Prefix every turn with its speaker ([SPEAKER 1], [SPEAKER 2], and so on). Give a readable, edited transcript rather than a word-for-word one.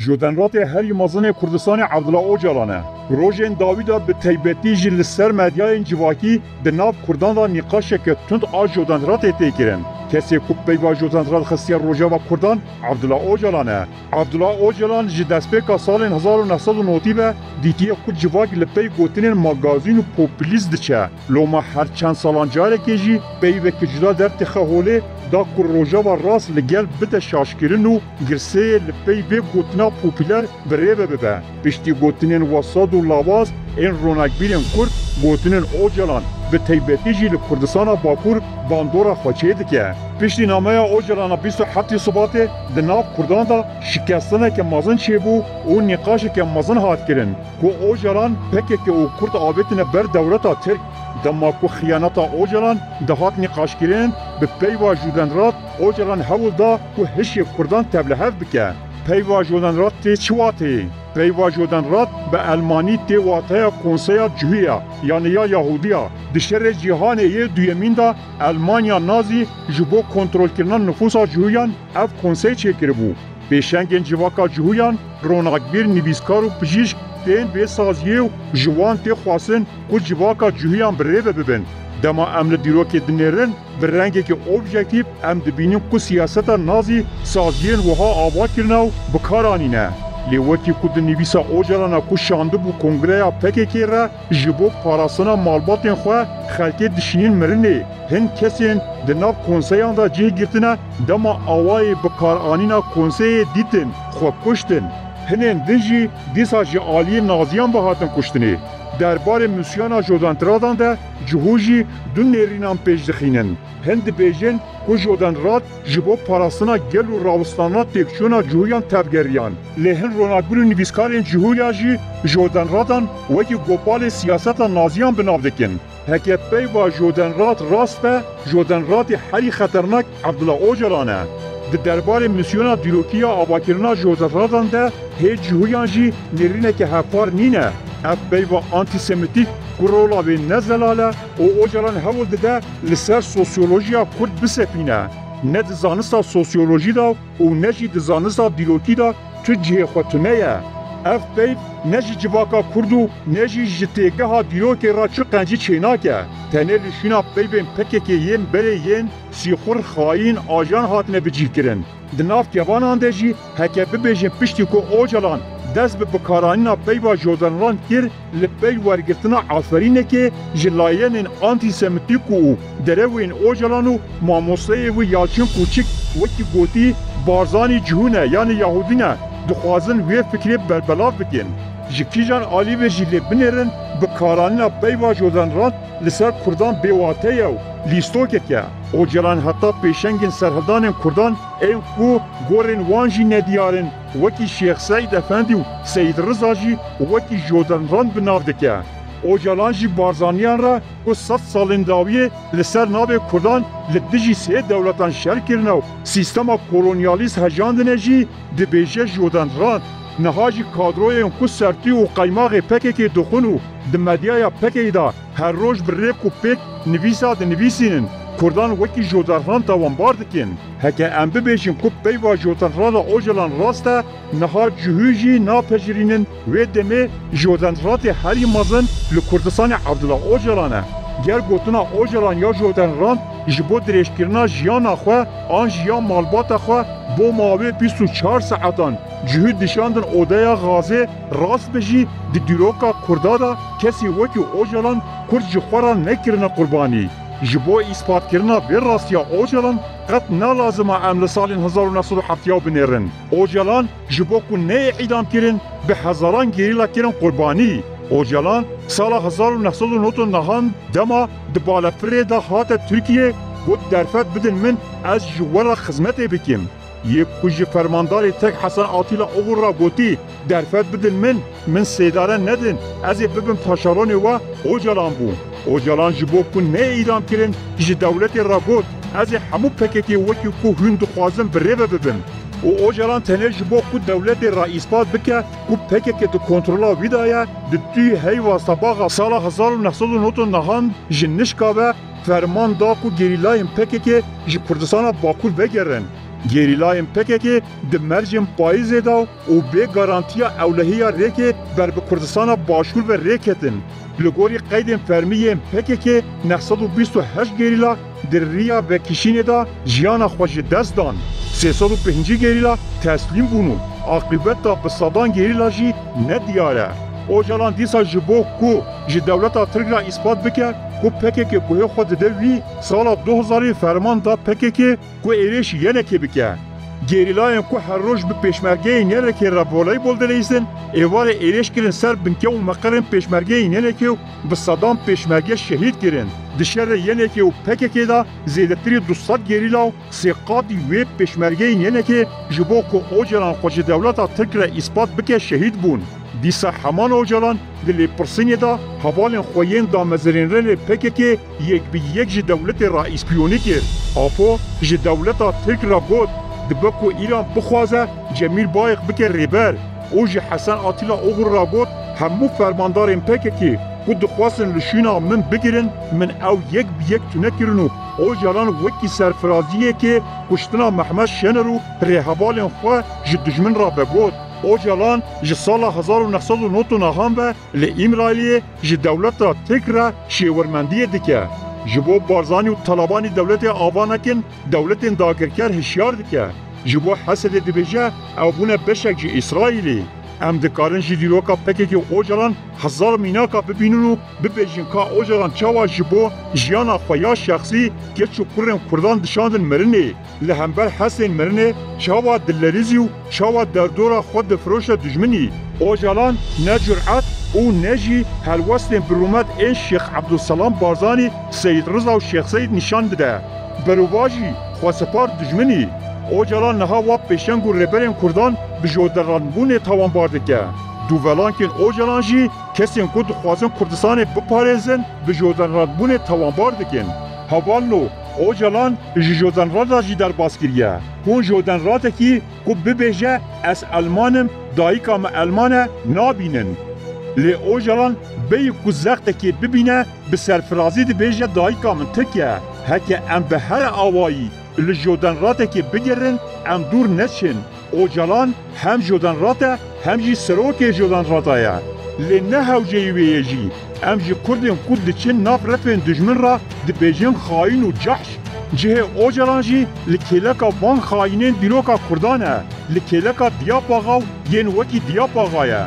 [SPEAKER 1] جودنرات هر یمازن کردستان عبدالله اوجلانه روژن داویدا به تیبتی جل سر مدیای جواکی د ناو کردان دا نقاش که تند آ جودنرات تیکرن کسی کو پیوا جودنرات خصیه روژا و کردان عبدالله اوجلانه عبدالله اوجلان جی دسپیکا سال 1990 به دیتیه خود جواک لپی گوتنین ماگازین و پوپلیز دچه لوما هر چند سالان جاره که جی پیوه که جدا در تخهوله دا kur rojava rast li gel bide şaşkirin û girseyê li pey vê gotina popüler birêve bibe. Piştî gotinên Wasad û Lawaz ên ronekbîrên Kurd gotinên Ocalan bi taybetî jî li Kurdistana Bakur bandora xwe çê dike. Piştî nameya Ocalana 27 Şubatê di nav Kurdan da şikestineke mezin çêbû û nîqaşeke mezin hat kirin ku Ocalan PKK û Kurd avêtine ber dewleta Tirk دما کو خیانتا اوجلان دهات نقاش کرین به پیوا جودنرات اوجلان هول دا کو هش کردان تبلهف بکه پیوا جودنرات تی چواتی پیوا جودنرات به المانی تی واته کنسیا جویا یعنی یا یهودیا دشر جهان ی دویمین دا المانیا نازی جبو کنترل کردن نفوسا جویان اف کنسای چکربو پیشنگن جواکا جویان رونقبیر نویسکار و پزشک تین به سازیه و جوان تی خواستن که جواکا جوهیان بریوه ببین. دما امن دیروک دنیرن به رنگی که اوبژکتیو ام دبینیم که سیاست نازی سازیین وها آوا کرنو بکارانینه. لیوکی که دنیویسا اوجلانا که شانده بو کنگره پکیکی را جبو پاراسنا مالباتین خواه خلکی دشینین مرنه. هن کسین دناب کنسیان دا جه گرتنه دما آوای بکارانینا کنسی دیتن خواه کشتن. هنین دنجی دیسا جی آلی نازیان بهاتن کشتنی. درباره موسیانا جودنراتان ده جهوجی دو نیرینان پیش دخینن. هند بیجن که جودنرات جبو پاراسنا گل و راوستانا تکشونا جویان تبگریان. لهن روناکبر نویسکارین جهویا جی جودنراتان وکی گوپال سیاست نازیان بناو دکن. هکه پی و جودنرات راست به جودنرات حری خطرناک عبدالله اوجلانه. درباره میسیونا دیروکیا آواکرنا جودنراتان ده هیچ جهویان جی نیرینه که هفار نینه. اف بیوا آنتیسمیتیک گرولا و نزلاله او اوجلان هول ده لسر سوسیولوژیا کرد بسپینه. نه دزانستا سوسیولوژی دا و نه جی دزانستا دیروکی دا تو جه خوتنه یه. اف بیو نه جی جواکا کردو نه جی جتیگه ها دیروکی را چو قنجی چیناکه. تنه لشینا بیوین پکه ین بره ین سیخور خاین آجان هاتنه بجیه کرن. دناف جوانان ده جی هکه ببیجن پشتی که اوجلان دست به بکارانینا پیوا جودنران کر لپی ورگرتنا آفرینه که جلایین آنتیسمیتیک و دروین اوجلانو ماموسه و یالچین کوچک وکی گوتی بارزانی جهونه یعنی یهودینه دخوازن وی فکری بربلاف بکن. جکیجان آلی و جلی بنیرن بکارانینا پیوا جودنران لسر کردان بیواته یو لیستوکه که اوجلان حتی پیشنگین سرحدان کردان ایو کو گورن وانجی ندیارن وکی شیخ سعید افندی و سید رضا جی وکی جودنران بناو دکه. اوجلان جی بارزانیان را که 100 سالین داویه لسر ناو کردان لدجی سه دولتان شر کرنو سیستما کولونیالیست هجاندنه جی دبیجه جودنران نهاجی کادروی که سرتی و قیماغ پکه که دخونو دمدیای پکه دا هر روز بریک و پک نویسا دنویسینن کردان وکی جودنران تاوانبار دکن. هکه ام ببیشن که پیوا جودنران اوجلان راسته نها جهوجی ناپجرینن و دمه جودنرات هری مزن لکردستان عبدالله اوجلانه. گر گوتنا اوجلان یا جودنران جبو درشکرنا جیان خواه آن جیان مالبات خواه بو ماوی 24 ساعتان جهود دشاندن اودیا غازه راست بجی دی دیروکا کردادا کسی وکی اوجلان کرد جخورا نکرنا قربانی. جبو اثبات کرنا بر راستیا اوجلان قط نلازم عمل سال 1970 بنیرن. اوجلان جبو کو نه اعدام کرن به هزاران گریلا کرن قربانی. اوجلان سال 1990 نهان دما دبالا فريدا هات ترکیه گوت درفت بدن من از جوال خدمت بکیم. یک کجی فرمانداری تک حسن آتیلا اوغر را گوتی درفت بدن من سیداره ندن از ببم تاشارانی و اوجلان بو. اوجلان جبو کن نه ایدام کرن جی دولت را گوت از همو پکتی وکی کو هند خوازم بریوه ببم. و اوجلان تنه جبو کو دولت را اثبات بکه کو پکتی دو کنترولا ویدایا دوی هی واسطه باغا سال 1990 نهان جنشکا و فرمان دا کو گریلایم پکتی جی کردستان باکور بگرن. گریلایên PKK di mercên payîzê da û bê garantiya ewlehiya rêkê ber bi Kurdistana Başûr ve rêketin. Li gorî qeydên fermiyên PKK 928 gerîla di rêya vekişînê da jiyana xwe ji dest dan. 305 gerîla teslîm bûn û aqîbet da bi sedan gerîla jî nediyar e. Ocalan dîsa ji bo ku ji dewleta Tirk re îspat bike ku PKK guhê xwe dide wî sala 2000 ferman da PKK ku êrêş yenekê bike. Gerîlayên ku her roj bi pêşmergeyên yenekê re voleybol dileyîsin, êvarê êrêş kirin ser binke û meqerên pêşmergeyên yenekê û bi sedan pêşmerge şehîd kirin. Di şerê yenekê û PKK da zêdetirî 200 gerîla û sê qatî wê pêşmergeyên yenekê ji bo ku Ocalan xwe ji dewleta Tirk re îspat bike şehîd bûn. Dîsa heman Ocalan di lêpirsînê da hevalên xwe yên damezirînrelê PKK yek bi yek ji dewletê re îspiyonî kir. Apo ji dewleta Tirk re got dibe ku İran bixwaze Cemîl Bayek bike rêber. O ji Hesen Atîla Oğur re got hemû fermandarên PKK ku dixwastin li şûna min bigirin min ew yek bi yek tune kirin û Ocalan wekî serfiraziyekê kuştina Mehmed Şener û rêhevalên xwe ji dijmin re vegot. Ocalan ji sala 1999 ve li İmrailiyê ji dewleta Tirk re şêwirmendiyê dike. Ji bo barzanî û talebanî dewletê ava nekin, dewletên dagirker hişyar dike. Ji bo Hesedê dibêje ew bûne beşek ji İsraîlê. Em dikarin ji dîroka PKK Ocalan hezar mînaka bibînin û bibêjin ka Ocalan çawa ji bo jiyana xwe ya şexsî geç û kurên Kurdan dişandin mirinê. Li hember hesên mirinê çawa dillerîzî û çawa derdora xwe difiroşe dijminî. Ocalan ne cüret û ne jî helwestên birûmet ên Şêx Ebdulselam Barzanî, Seyyid Rıza û Şêx Seyyid nîşan dide. Berûva jî xwesepar dijminî. Ocalan niha wa pêşeng û rêberên Kurdan bi joderanbûnê tawanbar dike. Dûvelankên Ocalan jî kesên ku dixwazin Kurdistanê biparêzin bi joderanbûnê tawanbar dikin. Hevalno Ocalan ji jodenrada jî derbas kiriye. Hûn jodenradekî ku bibêje ez Elmanim, dayîka me Elman e nabînin. Lê Ocalan bêyî ku zextekê bibîne bi serfirazî dibêje dayîka min Tirk e. Heke em bi her awayî li jodenradekê bigirin em dûr neçin. Ocalan hem jodenrat e hem jî serokê jodenrada ye. Lê ne hewceyî wê ye jî em ji Kurdên ku diçin nav refên dijmin re dibêjin xayîn û cehş. Cihê Ocalan jî li kêleka van xayînên dîroka Kurdan e. Li kêleka Diyap Axa û yên wekî Diyap Axa ye.